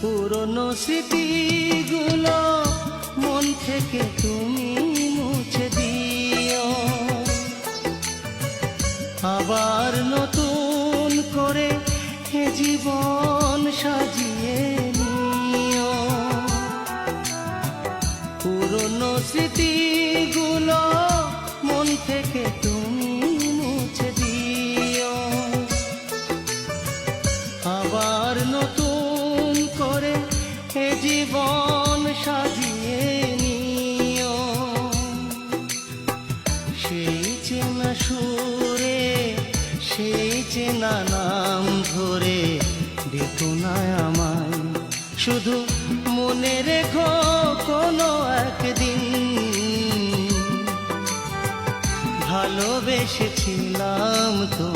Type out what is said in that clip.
পুরনো স্মৃতিগুলো মন থেকে তুমি মুছে দিও, আবার নতুন করে এ জীবন সাজিয়ে নিও। পুরনো স্মৃতিগুলো মন থেকে তুমি মুছে দিও, আবার নতুন করে এ জীবন সাজিয়ে নিও। সেই চেনা সুরে সেই চেনা নাম ধরে দেখো না আমায়, শুধু মনে রেখো কোনো একদিন ভালোবেসেছিলাম তো